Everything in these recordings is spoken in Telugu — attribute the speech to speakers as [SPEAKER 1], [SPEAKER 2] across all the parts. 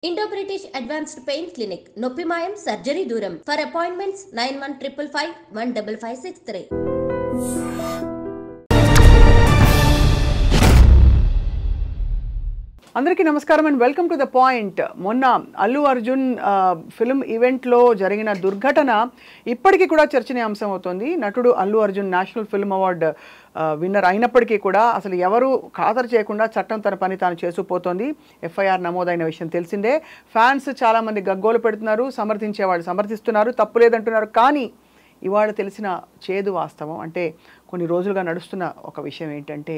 [SPEAKER 1] Indo-British Advanced Pain Clinic, Noppimayam Surgery Duram. For appointments 9155 15563.
[SPEAKER 2] అందరికీ నమస్కారం and welcome to the point. మొన్న అల్లు అర్జున్ ఫిల్మ్ ఈవెంట్లో జరిగిన దుర్ఘటన ఇప్పటికీ కూడా చర్చనీయాంశం అవుతుంది. నటుడు Allu Arjun national film award winner అయినప్పటికీ కూడా అసలు ఎవరు ఖాతరు చేయకుండా చట్టం తన పని తాను చేసుకుపోతోంది. ఎఫ్ఐఆర్ నమోదైన విషయం తెలిసిందే. ఫ్యాన్స్ చాలామంది గగ్గోలు పెడుతున్నారు, సమర్థించేవాళ్ళు సమర్థిస్తున్నారు, తప్పు లేదంటున్నారు. కానీ ఇవాళ తెలిసిన చేదు వాస్తవం అంటే కొన్ని రోజులుగా నడుస్తున్న ఒక విషయం ఏంటంటే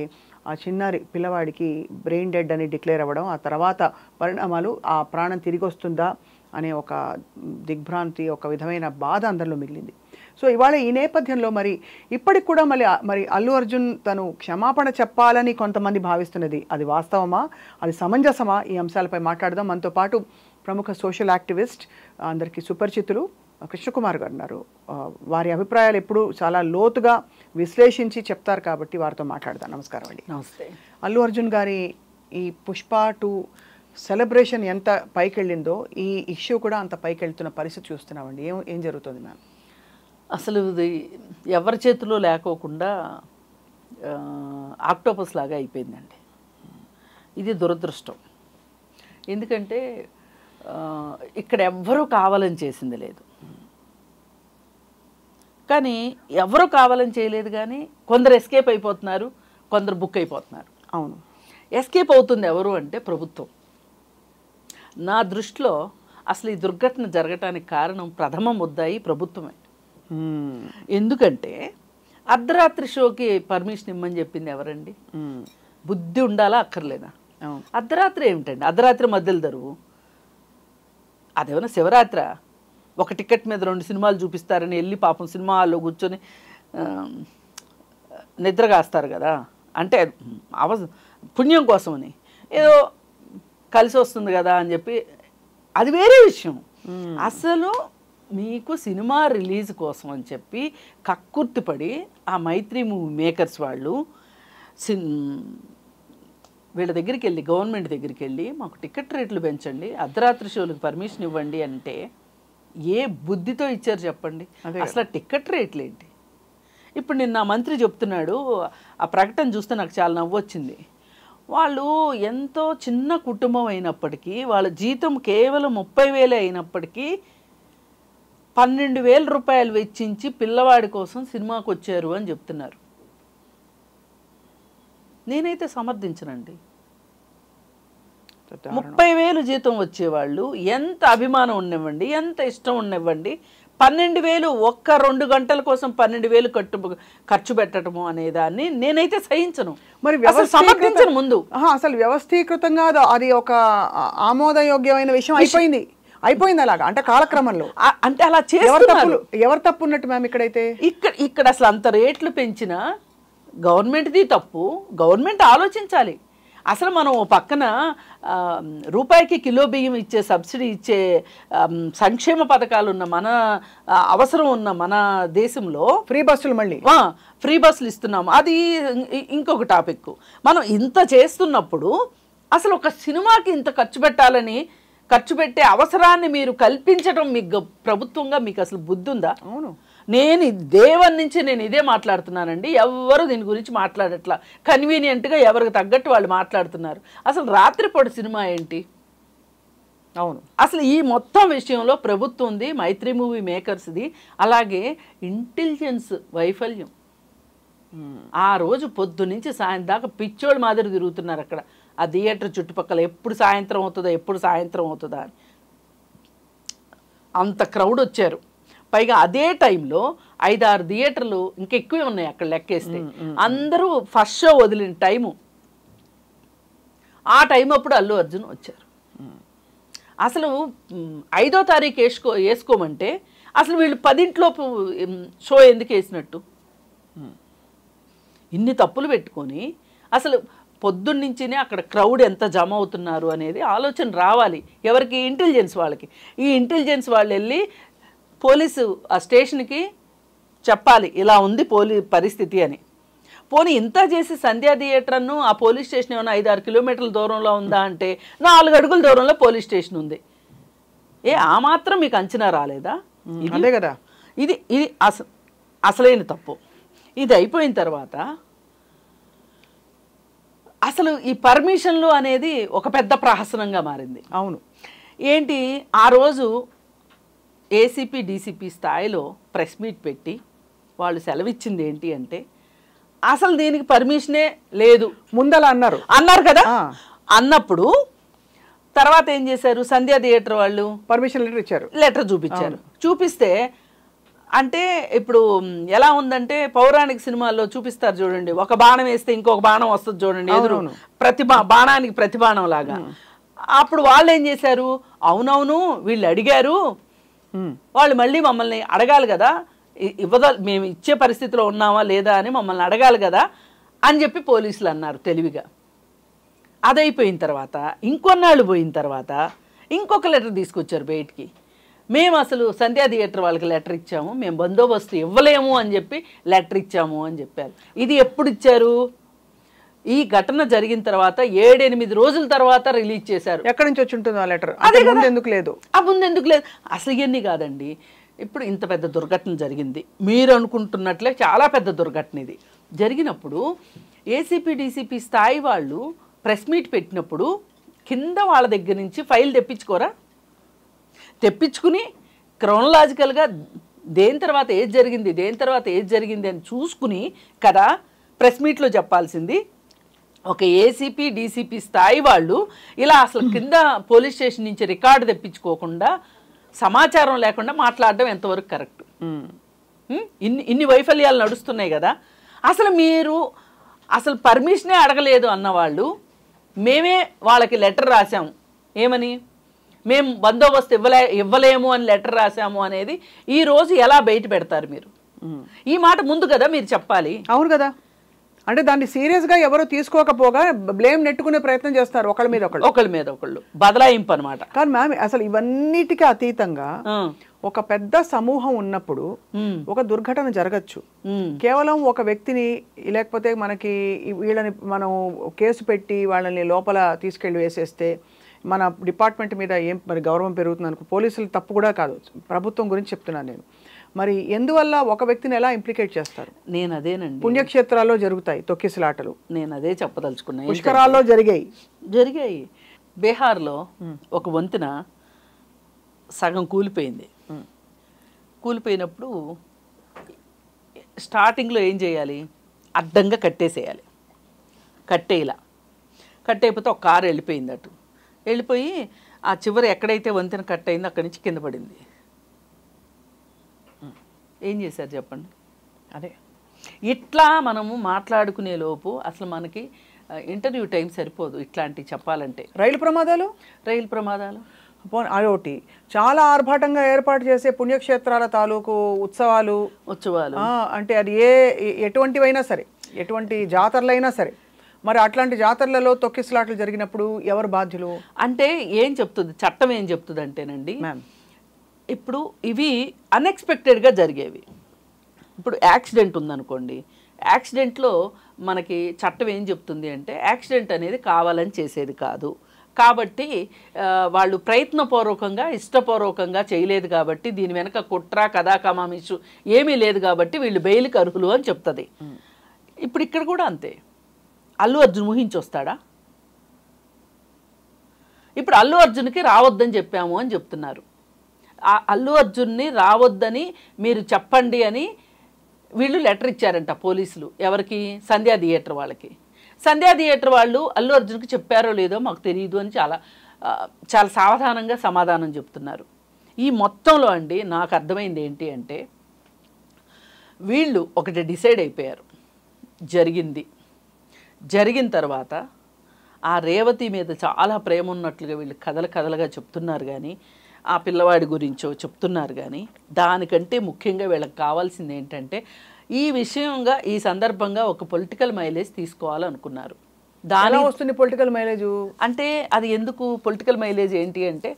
[SPEAKER 2] ఆ చిన్నారి పిల్లవాడికి బ్రెయిన్ డెడ్ అని డిక్లేర్ అవ్వడం, ఆ తర్వాత పరిణామాలు ఆ ప్రాణం తిరిగి వస్తుందా అనే ఒక దిగ్భ్రాంతి, ఒక విధమైన బాధ అందరిలో మిగిలింది. సో ఇవాళ ఈ నేపథ్యంలో ఇప్పటికి కూడా మరి అల్లు అర్జున్ తను క్షమాపణ చెప్పాలని కొంతమంది భావిస్తున్నది అది వాస్తవమా, అది సమంజసమా? ఈ అంశాలపై మాట్లాడదాం. మనతో పాటు ప్రముఖ సోషల్ యాక్టివిస్ట్, అందరికీ సుపరిచితులు కృష్ణకుమార్ గారు ఉన్నారు. వారి అభిప్రాయాలు ఎప్పుడు చాలా లోతుగా విశ్లేషించి చెప్తారు కాబట్టి వారితో మాట్లాడదాం. నమస్కారం అండి.
[SPEAKER 3] నమస్తే.
[SPEAKER 2] అల్లు అర్జున్ గారి ఈ పుష్ప 2 సెలబ్రేషన్ ఎంత పైకి వెళ్ళిందో ఈ ఇష్యూ కూడా అంత పైకి వెళ్తున్న పరిస్థితి చూస్తున్నామండి. ఏం జరుగుతుంది మ్యామ్?
[SPEAKER 3] అసలు ఇది ఎవరి చేతిలో లేకోకుండా ఆక్టోపస్ లాగా అయిపోయిందండి. ఇది దురదృష్టం. ఎందుకంటే ఇక్కడ ఎవ్వరూ కావాలని చేసింది లేదు, కానీ ఎవరు కావాలని చేయలేదు. కానీ కొందరు ఎస్కేప్ అయిపోతున్నారు, కొందరు బుక్ అయిపోతున్నారు.
[SPEAKER 2] అవును,
[SPEAKER 3] ఎస్కేప్ అవుతుంది ఎవరు అంటే ప్రభుత్వం. నా దృష్టిలో అసలు ఈ దుర్ఘటన జరగటానికి కారణం ప్రథమ ముద్దాయి ప్రభుత్వమే. ఎందుకంటే అర్ధరాత్రి షోకి పర్మిషన్ ఇమ్మని చెప్పింది ఎవరండి? బుద్ధి ఉండాలా అక్కర్లేదా? అర్ధరాత్రి ఏమిటండి? అర్ధరాత్రి మధ్యలో దరువు అదేమన్నా శివరాత్రి? ఒక టికెట్ మీద 2 సినిమాలు చూపిస్తారని వెళ్ళి పాపం సినిమా హాల్లో కూర్చొని నిద్రగాస్తారు కదా, అంటే పుణ్యం కోసమని ఏదో కలిసి వస్తుంది కదా అని చెప్పి అది వేరే విషయం. అసలు మీకు సినిమా రిలీజ్ కోసం అని చెప్పి కక్కుర్తిపడి ఆ మైత్రి మూవీ మేకర్స్ వాళ్ళు వీళ్ళ దగ్గరికి వెళ్ళి, గవర్నమెంట్ దగ్గరికి వెళ్ళి మాకు టికెట్ రేట్లు పెంచండి, అర్ధరాత్రి షోలకు పర్మిషన్ ఇవ్వండి అంటే ఏ బుద్ధితో ఇచ్చారు చెప్పండి? అసలు టికెట్ రేట్లు ఏంటి? ఇప్పుడు నిన్న మంత్రి చెప్తున్నాడు, ఆ ప్రకటన చూస్తే నాకు చాలా నవ్వొచ్చింది. వాళ్ళు ఎంతో చిన్న కుటుంబం అయినప్పటికీ వాళ్ళ జీతం కేవలం 30,000 అయినప్పటికీ 12,000 రూపాయలు వెచ్చించి పిల్లవాడి కోసం సినిమాకి వచ్చారు అని చెప్తున్నారు. నేనైతే సమర్థించనండి. 30,000 జీతం వచ్చేవాళ్ళు ఎంత అభిమానం ఉన్నవ్వండి, ఎంత ఇష్టం ఉన్నవ్వండి, 12,000 ఒక్క 2 గంటల కోసం 12,000 ఖర్చు పెట్టడము అనేదాన్ని నేనైతే సహించను. మరి సమర్థించను. ముందు
[SPEAKER 2] అసలు వ్యవస్థీకృతంగా అది ఒక ఆమోదయోగ్యమైన విషయం అయిపోయింది అలాగా, అంటే కాలక్రమంలో.
[SPEAKER 3] అంటే అలా చేస్తున్నారు.
[SPEAKER 2] ఎవరు తప్పు ఉన్నట్టు మ్యామ్? ఇక్కడైతే
[SPEAKER 3] ఇక్కడ అసలు అంత రేట్లు పెంచిన గవర్నమెంట్ది తప్పు. గవర్నమెంట్ ఆలోచించాలి. అసలు మనం పక్కన రూపాయికి కిలో బియ్యం ఇచ్చే, సబ్సిడీ ఇచ్చే సంక్షేమ పథకాలు ఉన్న మన అవసరం ఉన్న మన దేశంలో
[SPEAKER 2] ఫ్రీ బస్సులు
[SPEAKER 3] ఇస్తున్నాము. అది ఇంకొక టాపిక్. మనం ఇంత చేస్తున్నప్పుడు అసలు ఒక సినిమాకి ఇంత ఖర్చు పెట్టే అవసరాన్ని మీరు కల్పించడం మీకు ప్రభుత్వంగా మీకు అసలు బుద్ధి ఉందా?
[SPEAKER 2] అవును,
[SPEAKER 3] నేను దేవన్ నుంచి నేను ఇదే మాట్లాడుతున్నానండి. ఎవరు దీని గురించి మాట్లాడట్లా. కన్వీనియంట్గా ఎవరికి తగ్గట్టు వాళ్ళు మాట్లాడుతున్నారు. అసలు రాత్రిపూట సినిమా ఏంటి?
[SPEAKER 2] అవును,
[SPEAKER 3] అసలు ఈ మొత్తం విషయంలో ప్రభుత్వం ఉంది, మైత్రి మూవీ మేకర్స్ది, అలాగే ఇంటెలిజెన్స్ వైఫల్యం. ఆ రోజు పొద్దు నుంచి సాయంత్రం దాకా పిచ్చోళ్ళ మాదిరి తిరుగుతున్నారు అక్కడ ఆ థియేటర్ చుట్టుపక్కల. ఎప్పుడు సాయంత్రం అవుతుందా అని అంత క్రౌడ్ వచ్చారు. పైగా అదే టైంలో 5-6 థియేటర్లు ఇంకా ఎక్కువే ఉన్నాయి అక్కడ లెక్కేస్తే. అందరూ ఫస్ట్ షో వదిలిన టైము. ఆ టైం అప్పుడు అల్లు అర్జున్ వచ్చారు. అసలు 5వ తారీఖు వేసుకోమంటే అసలు వీళ్ళు 10 షో ఎందుకు వేసినట్టు? ఇన్ని తప్పులు పెట్టుకొని అసలు పొద్దున్నుంచినే అక్కడ క్రౌడ్ ఎంత జమ అవుతున్నారు అనేది ఆలోచన రావాలి ఎవరికి? ఇంటెలిజెన్స్ వాళ్ళకి. ఈ ఇంటెలిజెన్స్ వాళ్ళు వెళ్ళి పోలీసు ఆ స్టేషన్కి చెప్పాలి ఇలా ఉంది పరిస్థితి అని. పోనీ ఇంత చేసి సంధ్యా థియేటర్ను ఆ పోలీస్ స్టేషన్ ఏమైనా 5-6 కిలోమీటర్ల దూరంలో ఉందా అంటే 4 అడుగుల దూరంలో పోలీస్ స్టేషన్ ఉంది. ఆ మాత్రం మీకు అంచనా రాలేదా?
[SPEAKER 2] అదే కదా,
[SPEAKER 3] ఇది ఇది అసలైన తప్పు. ఇది అయిపోయిన తర్వాత అసలు ఈ పర్మిషన్లు అనేది ఒక పెద్ద ప్రహసనంగా మారింది.
[SPEAKER 2] అవును.
[SPEAKER 3] ఏంటి, ఆ రోజు ఏసీపీ డీసీపీ స్థాయిలో ప్రెస్ మీట్ పెట్టి వాళ్ళు సెలవిచ్చింది ఏంటి అంటే అసలు దీనికి పర్మిషనే లేదు
[SPEAKER 2] ముందలా అన్నారు
[SPEAKER 3] కదా. అన్నప్పుడు తర్వాత ఏం చేశారు, సంధ్యా థియేటర్ వాళ్ళు
[SPEAKER 2] పర్మిషన్
[SPEAKER 3] లెటర్ చూపించారు. చూపిస్తే అంటే ఇప్పుడు ఎలా ఉందంటే పౌరాణిక సినిమాల్లో చూపిస్తారు చూడండి, ఒక బాణం వేస్తే ఇంకొక బాణం వస్తుంది చూడండి ఎదురు, బాణానికి ప్రతి బాణం లాగా. అప్పుడు వాళ్ళు ఏం చేశారు, అవునవును వీళ్ళు అడిగారు, వాళ్ళు మళ్ళీ మమ్మల్ని అడగాలి కదా, మేము ఇచ్చే పరిస్థితిలో ఉన్నామా లేదా అని మమ్మల్ని అడగాలి కదా అని చెప్పి పోలీసులు అన్నారు తెలివిగా. అదైపోయిన తర్వాత ఇంకొన్నాళ్ళు పోయిన తర్వాత ఇంకొక లెటర్ తీసుకొచ్చారు బయటికి, మేము అసలు సంధ్యా థియేటర్ వాళ్ళకి లెటర్ ఇచ్చాము, మేము బందోబస్తు ఇవ్వలేము అని చెప్పి లెటర్ ఇచ్చాము అని చెప్పారు. ఇది ఎప్పుడు ఇచ్చారు, ఈ ఘటన జరిగిన తర్వాత 7-8 రోజుల తర్వాత రిలీజ్ చేశారు.
[SPEAKER 2] ఎక్కడి నుంచి వచ్చి ఉంటుంది ఆ లెటర్? ముందు ఎందుకు లేదు?
[SPEAKER 3] ముందు ఎందుకు లేదు? అసలు ఇవన్నీ కాదండి. ఇప్పుడు ఇంత పెద్ద దుర్ఘటన జరిగింది, మీరు అనుకుంటున్నట్లే చాలా పెద్ద దుర్ఘటన ఇది జరిగినప్పుడు ఏసీపీ డీసీపీ స్థాయి వాళ్ళు ప్రెస్ మీట్ పెట్టినప్పుడు కింద వాళ్ళ దగ్గర నుంచి ఫైల్ తెప్పించుకుని క్రోనలాజికల్గా దేని తర్వాత ఏది జరిగింది అని చూసుకుని కదా ప్రెస్ మీట్లో చెప్పాల్సింది. ఒక ఏసీపీ డీసీపీ స్థాయి వాళ్ళు ఇలా అసలు కింద పోలీస్ స్టేషన్ నుంచి రికార్డు తెప్పించుకోకుండా సమాచారం లేకుండా మాట్లాడడం ఎంతవరకు కరెక్ట్? ఇన్ని వైఫల్యాలు నడుస్తున్నాయి కదా. మీరు అసలు పర్మిషనే అడగలేదు అన్నవాళ్ళు మేమే వాళ్ళకి లెటర్ రాసాము, ఏమని, మేము బందోబస్తు ఇవ్వలేము అని లెటర్ రాసాము అనేది ఈ రోజు ఎలా బయట పెడతారు మీరు? ఈ మాట ముందు కదా మీరు చెప్పాలి.
[SPEAKER 2] అవును కదా, అంటే దాన్ని సీరియస్గా ఎవరు తీసుకోకపోగా బ్లేమ్ నెట్టుకునే ప్రయత్నం చేస్తారు ఒకళ్ళ మీద ఒకళ్ళు
[SPEAKER 3] బదలాయింపు అనమాట.
[SPEAKER 2] కానీ మ్యామ్ అసలు ఇవన్నిటికీ అతీతంగా ఒక పెద్ద సమూహం ఉన్నప్పుడు ఒక దుర్ఘటన జరగచ్చు. కేవలం ఒక వ్యక్తిని లేకపోతే మనకి వీళ్ళని మనం కేసు పెట్టి వాళ్ళని లోపల తీసుకెళ్ళి వేసేస్తే మన డిపార్ట్మెంట్ మీద ఏం మరి గౌరవం పెరుగుతుంది అనుకో. పోలీసులు తప్పు కూడా కాదు, ప్రభుత్వం గురించి చెప్తున్నాను నేను. మరి ఎందువల్ల ఒక వ్యక్తిని ఎలా ఇంప్లికేట్ చేస్తారు?
[SPEAKER 3] నేను అదేనండి,
[SPEAKER 2] పుణ్యక్షేత్రాల్లో జరుగుతాయి తొక్కిసలాటలు,
[SPEAKER 3] నేను అదే చెప్పదలుచుకున్నా.
[SPEAKER 2] పుష్కరాల్లో జరిగాయి.
[SPEAKER 3] బీహార్లో ఒక వంతెన సగం కూలిపోయింది. కూలిపోయినప్పుడు స్టార్టింగ్లో ఏం చేయాలి, అడ్డంగా కట్టేసేయాలి. కట్టేయకపోతే ఒక కారు వెళ్ళిపోయింది, వెళ్ళిపోయి ఆ చివరి ఎక్కడైతే వంతెన కట్ అయిందో అక్కడి నుంచి కింద పడింది. ఏం చేశారు చెప్పండి?
[SPEAKER 2] అదే
[SPEAKER 3] ఇట్లా మనము మాట్లాడుకునే లోపు అసలు మనకి ఇంటర్వ్యూ టైం సరిపోదు ఇట్లాంటివి చెప్పాలంటే.
[SPEAKER 2] రైలు ప్రమాదాలు అదొకటి. చాలా ఆర్భాటంగా ఏర్పాటు చేసే పుణ్యక్షేత్రాల తాలూకు ఉత్సవాలు అంటే అది ఎటువంటివైనా సరే, ఎటువంటి జాతరలైనా సరే, మరి అట్లాంటి జాతరలలో తొక్కిసలాట్లు జరిగినప్పుడు ఎవరు బాధ్యులు?
[SPEAKER 3] అంటే ఏం చెప్తుంది చట్టం, ఏం చెప్తుంది అంటేనండి, ఇప్పుడు ఇవి అన్ఎక్స్పెక్టెడ్గా జరిగేవి. ఇప్పుడు యాక్సిడెంట్ ఉందనుకోండి, యాక్సిడెంట్లో మనకి చట్టం ఏం చెప్తుంది అంటే యాక్సిడెంట్ అనేది కావాలని చేసేది కాదు కాబట్టి వాళ్ళు ప్రయత్నపూర్వకంగా ఇష్టపూర్వకంగా చేయలేదు కాబట్టి దీని వెనక కుట్ర కథా కమామిషు ఏమీ లేదు కాబట్టి వీళ్ళు బెయిల్కి అర్హులు అని చెప్తుంది. ఇప్పుడు ఇక్కడ కూడా అంతే. అల్లు అర్జున్ ఊహించి వస్తాడా? ఇప్పుడు అల్లు అర్జున్కి రావద్దని చెప్పాము అని చెప్తున్నారు. ఆ అల్లు అర్జున్ని రావద్దని మీరు చెప్పండి అని వీళ్ళు లెటర్ ఇచ్చారంట పోలీసులు. ఎవరికి? సంధ్యా థియేటర్ వాళ్ళకి. సంధ్యా థియేటర్ వాళ్ళు అల్లు అర్జున్కి చెప్పారో లేదో మాకు తెలియదు అని చాలా సావధానంగా సమాధానం చెప్తున్నారు. ఈ మొత్తంలో అండి నాకు అర్థమైంది ఏంటి అంటే వీళ్ళు ఒకటి డిసైడ్ అయిపోయారు, జరిగిన తర్వాత ఆ రేవతి మీద చాలా ప్రేమ ఉన్నట్లుగా వీళ్ళు కథలుగా చెప్తున్నారు కానీ ఆ పిల్లవాడి గురించో చెప్తున్నారు కానీ దానికంటే ముఖ్యంగా వీళ్ళకి కావాల్సింది ఏంటంటే ఈ విషయంగా ఈ సందర్భంగా ఒక పొలిటికల్ మైలేజ్ తీసుకోవాలనుకున్నారు.
[SPEAKER 2] దాని వస్తుంది పొలిటికల్ మైలేజ్
[SPEAKER 3] అంటే అది ఎందుకు పొలిటికల్ మైలేజ్ ఏంటి అంటే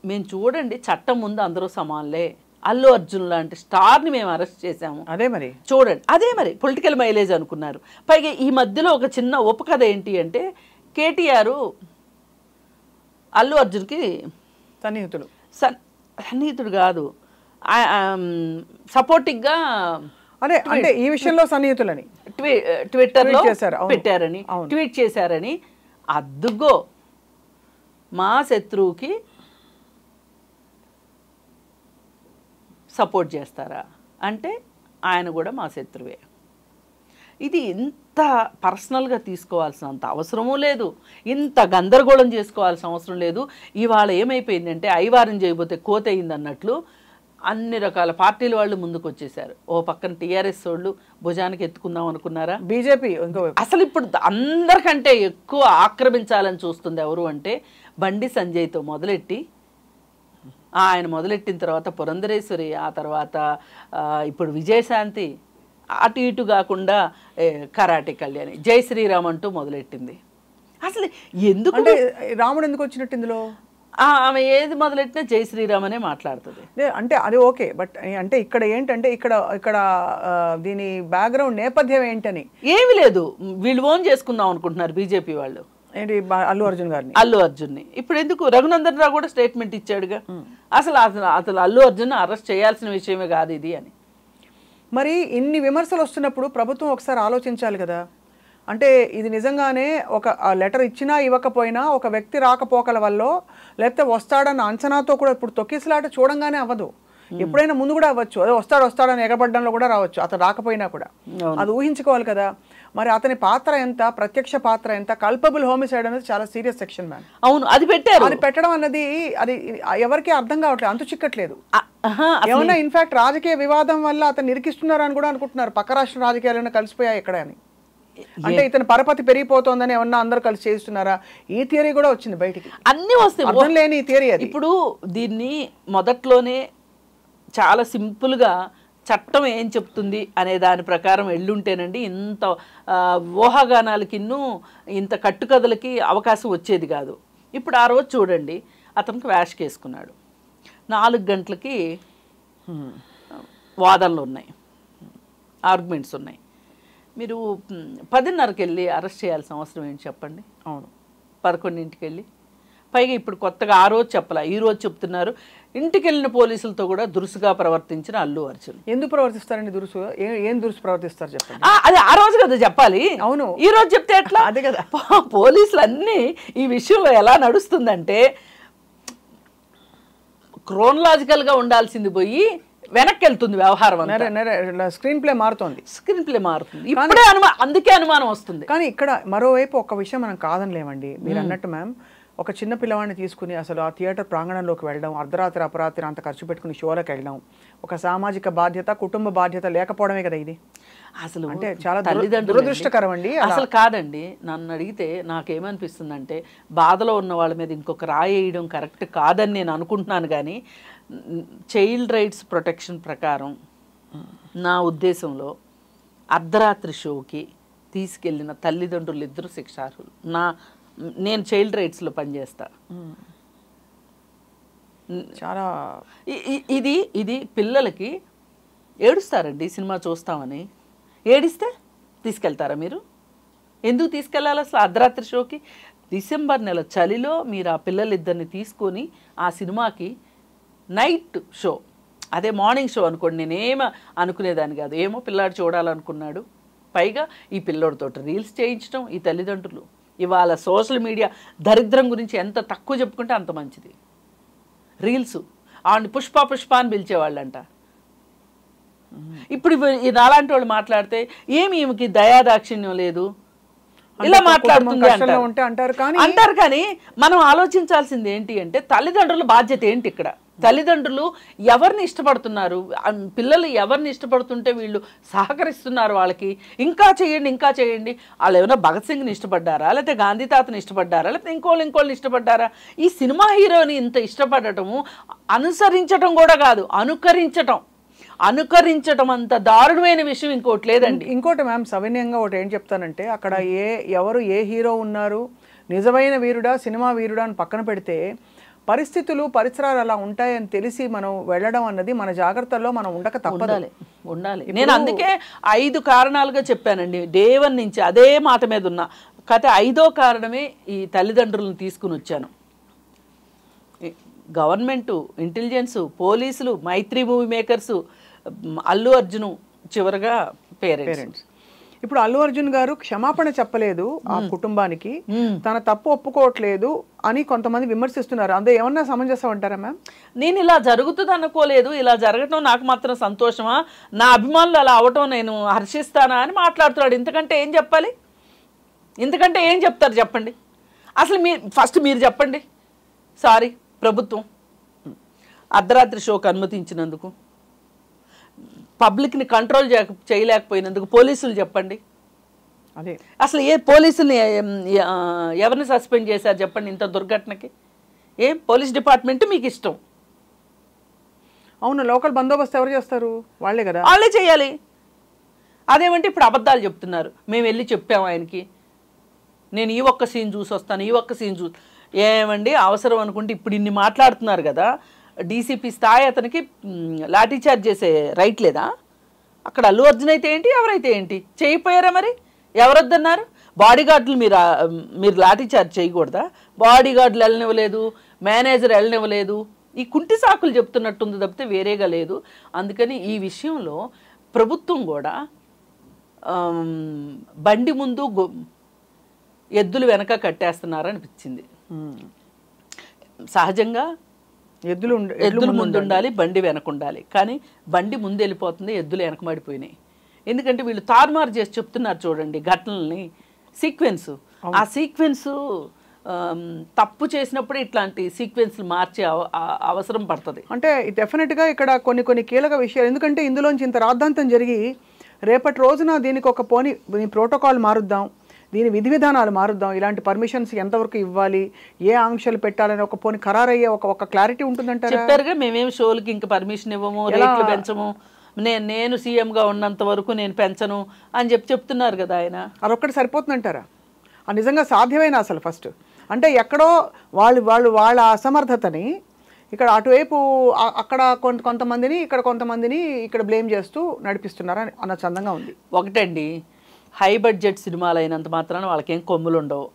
[SPEAKER 3] మేము చూడండి చట్టం ముందు అందరూ సమానలే అల్లు అర్జున్ లాంటి స్టార్ని మేము అరెస్ట్ చేశాము.
[SPEAKER 2] అదే మరి
[SPEAKER 3] చూడండి, అదే మరి పొలిటికల్ మైలేజ్ అనుకున్నారు. పైగా ఈ మధ్యలో ఒక చిన్న ఉపకథ ఏంటి అంటే, కేటీఆర్ అల్లు అర్జున్కి సన్నిహితుడు కాదు, సపోర్టివ్గా
[SPEAKER 2] అదే అంటే ఈ విషయంలో సన్నిహితులని
[SPEAKER 3] ట్విట్టర్లో పెట్టారని, ట్వీట్ చేశారని. అద్దుగో మా శత్రువుకి సపోర్ట్ చేస్తారా అంటే ఆయన కూడా మా శత్రువే. ఇది ఇంత పర్సనల్గా తీసుకోవాల్సినంత అవసరమూ లేదు, ఇంత గందరగోళం చేసుకోవాల్సిన అవసరం లేదు. ఇవాళ ఏమైపోయిందంటే ఐవారం చేయబోతే కోత అయింది అన్నట్లు అన్ని రకాల పార్టీల వాళ్ళు ముందుకు వచ్చేసారు. ఓ పక్కన టీఆర్ఎస్ వాళ్ళు భుజానికి ఎత్తుకుందాం అనుకున్నారా,
[SPEAKER 2] బీజేపీ
[SPEAKER 3] అసలు ఇప్పుడు అందరికంటే ఎక్కువ ఆక్రమించాలని చూస్తుంది ఎవరు అంటే బండి సంజయ్తో మొదలెట్టి, ఆయన మొదలెట్టిన తర్వాత పురంధరేశ్వరి, ఆ తర్వాత ఇప్పుడు విజయశాంతి, అటు ఇటు కాకుండా కరాటే కళ్యాణి, జై శ్రీరామ్ అంటూ మొదలెట్టింది. అసలు ఎందుకు
[SPEAKER 2] రాముడు ఎందుకు వచ్చినట్టు ఇందులో?
[SPEAKER 3] ఆమె ఏది మొదలెట్టినా జై శ్రీరామ్ అనే మాట్లాడుతుంది.
[SPEAKER 2] అంటే అది ఓకే, బట్ అంటే ఇక్కడ ఏంటంటే ఇక్కడ దీని బ్యాక్గ్రౌండ్ నేపథ్యం ఏంటని
[SPEAKER 3] ఏమి లేదు, వీళ్ళు ఓన్ చేసుకుందాం అనుకుంటున్నారు బీజేపీ వాళ్ళు.
[SPEAKER 2] ఏంటి అల్లు అర్జున్ గారిని,
[SPEAKER 3] అల్లు అర్జున్ని. ఇప్పుడు ఎందుకు రఘునందన్ రావు కూడా స్టేట్మెంట్ ఇచ్చాడుగా, అసలు అసలు అల్లు అర్జున్ అరెస్ట్ చేయాల్సిన విషయమే కాదు ఇది అని.
[SPEAKER 2] మరి ఇన్ని విమర్శలు వస్తున్నప్పుడు ప్రభుత్వం ఒకసారి ఆలోచించాలి కదా. అంటే ఇది నిజంగానే ఒక లెటర్ ఇచ్చినా ఇవ్వకపోయినా ఒక వ్యక్తి రాకపోకల వల్ల, లేకపోతే వస్తాడన్న అంచనాతో కూడా ఇప్పుడు తొక్కిసలాట చూడంగానే అవ్వదు, ఎప్పుడైనా ముందు కూడా అవ్వచ్చు. అదే వస్తాడని ఎగబడ్డంలో కూడా రావచ్చు, అతను రాకపోయినా కూడా అది ఊహించుకోవాలి కదా. మరి అతని పాత్ర ఎంత, ప్రత్యక్ష పాత్ర ఎంత, కల్పబుల్ హోమిసైడ్ అనేది చాలా సీరియస్ సెక్షన్ మ్యామ్.
[SPEAKER 3] అవును, అది పెట్టారు.
[SPEAKER 2] అది పెట్టడం అన్నది అది ఎవరికి అర్థం కావట్లేదు, అంతు చిక్కట్లేదు. ఏమన్నా ఇన్ఫాక్ట్ రాజకీయ వివాదం వల్ల అతను నిరికిస్తున్నారని కూడా అనుకుంటున్నారు, పక్క రాష్ట్ర రాజకీయాలు కలిసిపోయాయి ఎక్కడ అని. అంటే ఇతను పరపతి పెరిగిపోతుందని ఏమన్నా అందరూ కలిసి చేస్తున్నారా? ఈ థియరీ కూడా వచ్చింది బయటికి,
[SPEAKER 3] అన్ని వస్తాయి,
[SPEAKER 2] అర్థం లేని ఈ థియరీ అది.
[SPEAKER 3] ఇప్పుడు దీన్ని మొదట్లోనే చాలా సింపుల్గా చట్టం ఏం చెప్తుంది అనే దాని ప్రకారం వెళ్ళుంటేనండి ఇంత ఊహాగానాలకిన్ను ఇంత కట్టుకథలకి అవకాశం వచ్చేది కాదు. ఇప్పుడు ఆ రోజు చూడండి, అతనికి వ్యాష్కి వేసుకున్నాడు, 4 గంటలకి వాదనలు ఉన్నాయి, ఆర్గ్యుమెంట్స్ ఉన్నాయి. మీరు 10:30కి వెళ్ళి అరెస్ట్ చేయాల్సిన అవసరం ఏంటి చెప్పండి?
[SPEAKER 2] అవును,
[SPEAKER 3] 11ంటికి వెళ్ళి. పైగా ఇప్పుడు కొత్తగా ఆ రోజు చెప్పాల, ఈ రోజు చెప్తున్నారు ఇంటికి వెళ్ళిన పోలీసులతో కూడా దురుసుగా ప్రవర్తించిన అల్లు అర్జున్.
[SPEAKER 2] ఎందుకు ప్రవర్తిస్తారండి దురుసు? ఏం దురుసు ప్రవర్తిస్తారు చెప్పండి?
[SPEAKER 3] అది ఆ రోజు కదా చెప్పాలి.
[SPEAKER 2] అవును,
[SPEAKER 3] ఈ రోజు చెప్తే ఎట్లా?
[SPEAKER 2] అదే కదా,
[SPEAKER 3] పోలీసులు అన్నీ ఈ విషయంలో ఎలా నడుస్తుందంటే క్రోనలాజికల్గా ఉండాల్సింది పోయి వెనక్కి వెళ్తుంది వ్యవహారం.
[SPEAKER 2] స్క్రీన్ ప్లే మారుతుంది,
[SPEAKER 3] ఇప్పుడే అందుకే అనుమానం వస్తుంది.
[SPEAKER 2] కానీ ఇక్కడ మరోవైపు ఒక విషయం మనం కాదనిలేమండి, మీరు అన్నట్టు మ్యామ్. ఒక చిన్న పిల్లవాడిని తీసుకుని అసలు ఆ థియేటర్ ప్రాంగణంలోకి వెళ్ళడం, అర్ధరాత్రి అపరాత్రి అంత ఖర్చు పెట్టుకుని షోలకు వెళ్ళడం, ఒక సామాజిక బాధ్యత, కుటుంబ బాధ్యత లేకపోవడమే కదా ఇది.
[SPEAKER 3] అసలు
[SPEAKER 2] అంటే చాలా దురదృష్టకరం అండి.
[SPEAKER 3] అసలు కాదండి, నన్ను అడిగితే నాకేమనిపిస్తుందంటే బాధలో ఉన్న వాళ్ళ మీద ఇంకొక రాయేయడం కరెక్ట్ కాదని నేను అనుకుంటున్నాను. కానీ చైల్డ్ రైట్స్ ప్రొటెక్షన్ ప్రకారం నా ఉద్దేశంలో అర్ధరాత్రి షోకి తీసుకెళ్ళిన తల్లిదండ్రులు ఇద్దరు శిక్షార్హులు. నేను చైల్డ్ రైట్స్లో పనిచేస్తా.
[SPEAKER 2] చాలా
[SPEAKER 3] ఇది పిల్లలకి ఏడుస్తారండి సినిమా చూస్తామని. ఏడిస్తే తీసుకెళ్తారా మీరు? ఎందుకు తీసుకెళ్ళాలి అసలు అర్ధరాత్రి షోకి? డిసెంబర్ నెల చలిలో మీరు ఆ పిల్లలిద్దరిని తీసుకొని ఆ సినిమాకి నైట్ షో, అదే మార్నింగ్ షో అనుకోండి, నేనేమో అనుకునేదాన్ని కాదు. ఏమో పిల్లాడు చూడాలనుకున్నాడు, పైగా ఈ పిల్లోడితో రీల్స్ చేయించడం ఈ తల్లిదండ్రులు. ఇవాళ సోషల్ మీడియా దరిద్రం గురించి ఎంత తక్కువ చెప్పుకుంటే అంత మంచిది. రీల్స్ ఆవిడ పుష్ప అని పిలిచేవాళ్ళంట. ఇప్పుడు అలాంటి వాళ్ళు మాట్లాడితే ఏమి ఈమెకి దయాదాక్షిణ్యం లేదు, ఇలా మాట్లాడుతుంది అంటారు. కానీ మనం ఆలోచించాల్సింది ఏంటి అంటే తల్లిదండ్రుల బాధ్యత ఏంటి ఇక్కడ? తల్లిదండ్రులు ఎవరిని ఇష్టపడుతున్నారు, పిల్లలు ఎవరిని ఇష్టపడుతుంటే వీళ్ళు సహకరిస్తున్నారు వాళ్ళకి. ఇంకా చేయండి. వాళ్ళు ఏమైనా భగత్ సింగ్ని ఇష్టపడ్డారా, లేకపోతే గాంధీ తాతని ఇష్టపడ్డారా, లేకపోతే ఇంకోళ్ళని ఇష్టపడ్డారా? ఈ సినిమా హీరోని ఇంత ఇష్టపడటము అనుసరించటం కూడా కాదు, అనుకరించటం అంత దారుణమైన విషయం ఇంకోటి లేదండి.
[SPEAKER 2] ఇంకోటి మ్యామ్, సవినయంగా ఒకటి ఏం చెప్తానంటే, అక్కడ ఎవరు ఏ హీరో ఉన్నారు, నిజమైన వీరుడా సినిమా వీరుడా అని పక్కన పెడితే పరిస్థితులు పరిసరాలు అలా ఉంటాయని తెలిసి మనం వెళ్ళడం అన్నది మన జాగ్రత్తల్లో మనం ఉండక తప్పదు.
[SPEAKER 3] ఉండాలి. నేను అందుకే 5 కారణాలుగా చెప్పానండి. డే 1 నుంచి అదే మాట మీద ఉన్నా. కాకపోతే 5వ కారణమే ఈ తల్లిదండ్రులను తీసుకుని వచ్చాను. గవర్నమెంటు, ఇంటెలిజెన్సు, పోలీసులు, మైత్రి మూవీ మేకర్సు, అల్లు అర్జును, చివరగా పేరెంట్స్.
[SPEAKER 2] ఇప్పుడు అల్లు అర్జున్ గారు క్షమాపణ చెప్పలేదు ఆ కుటుంబానికి, తన తప్పు ఒప్పుకోవట్లేదు అని కొంతమంది విమర్శిస్తున్నారు. అందులో ఏమన్నా సమంజసం అంటారా మ్యామ్?
[SPEAKER 3] నేను ఇలా జరుగుతుంది అనుకోలేదు, ఇలా జరగటం నాకు మాత్రం సంతోషమా, నా అభిమానులు అలా అవటం నేను హర్షిస్తానా అని మాట్లాడుతున్నాడు. ఇంతకంటే ఏం చెప్పాలి? ఇంతకంటే ఏం చెప్తారు చెప్పండి? అసలు ఫస్ట్ మీరు చెప్పండి. సారీ ప్రభుత్వం అర్ధరాత్రి షోకి అనుమతించినందుకు, పబ్లిక్ని కంట్రోల్ చేయలేకపోయినందుకు పోలీసులు చెప్పండి.
[SPEAKER 2] అదే
[SPEAKER 3] అసలు ఏ పోలీసుల్ని ఎవరిని సస్పెండ్ చేశారు చెప్పండి ఇంత దుర్ఘటనకి? పోలీస్ డిపార్ట్మెంట్ మీకు ఇష్టం.
[SPEAKER 2] అవును, లోకల్ బందోబస్తు ఎవరు చేస్తారు? వాళ్ళే కదా,
[SPEAKER 3] వాళ్ళే చేయాలి. అదేమంటే ఇప్పుడు అబద్ధాలు చెప్తున్నారు. మేము వెళ్ళి చెప్పాము ఆయనకి, నేను ఈ ఒక్క సీన్ చూసి వస్తాను, ఈ ఒక్క సీన్ చూసి. ఏమండి అవసరం అనుకుంటే ఇప్పుడు ఇన్ని మాట్లాడుతున్నారు కదా, డీసీపీ స్థాయి అతనికి లాఠీచార్జ్ చేసే రైట్ లేదా? అక్కడ అల్లు అర్జున్ అయితే ఏంటి, ఎవరైతే ఏంటి, చేయకపోయారా? మరి ఎవరొద్దన్నారు? బాడీగార్డులు మీరు లాఠీచార్జ్ చేయకూడదా? బాడీగార్డులు వెళ్ళనివ్వలేదు, మేనేజర్ వెళ్ళనివ్వలేదు. ఈ కుంటి సాకులు చెప్తున్నట్టుంది తప్పితే వేరేగా లేదు. అందుకని ఈ విషయంలో ప్రభుత్వం కూడా బండి ముందు ఎద్దులు వెనక కట్టేస్తున్నారు అనిపించింది. సహజంగా ఎద్దులు ముందు ఉండాలి, బండి వెనక ఉండాలి. కానీ బండి ముందు వెళ్ళిపోతుంది, ఎద్దులు వెనకబడిపోయినాయి. ఎందుకంటే వీళ్ళు తారుమారు చేసి చెప్తున్నారు చూడండి ఘటనల్ని, సీక్వెన్స్. ఆ సీక్వెన్స్ తప్పు చేసినప్పుడు ఇట్లాంటి సీక్వెన్స్లు మార్చే అవసరం పడుతుంది.
[SPEAKER 2] అంటే డెఫినెట్గా ఇక్కడ కొన్ని కీలక విషయాలు, ఎందుకంటే ఇందులోంచి ఇంత రాద్ధాంతం జరిగి రేపటి రోజున దీనికి ఒక ప్రోటోకాల్ మారుద్దాం, దీని విధి విధానాలు మారుద్దాం, ఇలాంటి పర్మిషన్స్ ఎంతవరకు ఇవ్వాలి, ఏ ఆంక్షలు పెట్టాలని ఒక ఖరారయ్యే ఒక క్లారిటీ ఉంటుందంటారా?
[SPEAKER 3] చెప్పారుగా మేమేం షోలకి ఇంకా పర్మిషన్ ఇవ్వము, రేట్లు పెంచము, నేను సీఎంగా ఉన్నంత వరకు నేను పెంచను అని చెప్తున్నారు కదా ఆయన.
[SPEAKER 2] అదొక్కటి సరిపోతుందంటారా? నిజంగా సాధ్యమైన అసలు ఫస్ట్ అంటే ఎక్కడో వాళ్ళ అసమర్థతని ఇక్కడ అటువైపు అక్కడ కొంతమందిని ఇక్కడ కొంతమందిని ఇక్కడ బ్లేమ్ చేస్తూ నడిపిస్తున్నారు అన్న చందంగా ఉంది.
[SPEAKER 3] ఒకటండి, హై బడ్జెట్ సినిమాలు అయినంత మాత్రాన వాళ్ళకేం కొమ్ములు ఉండవు.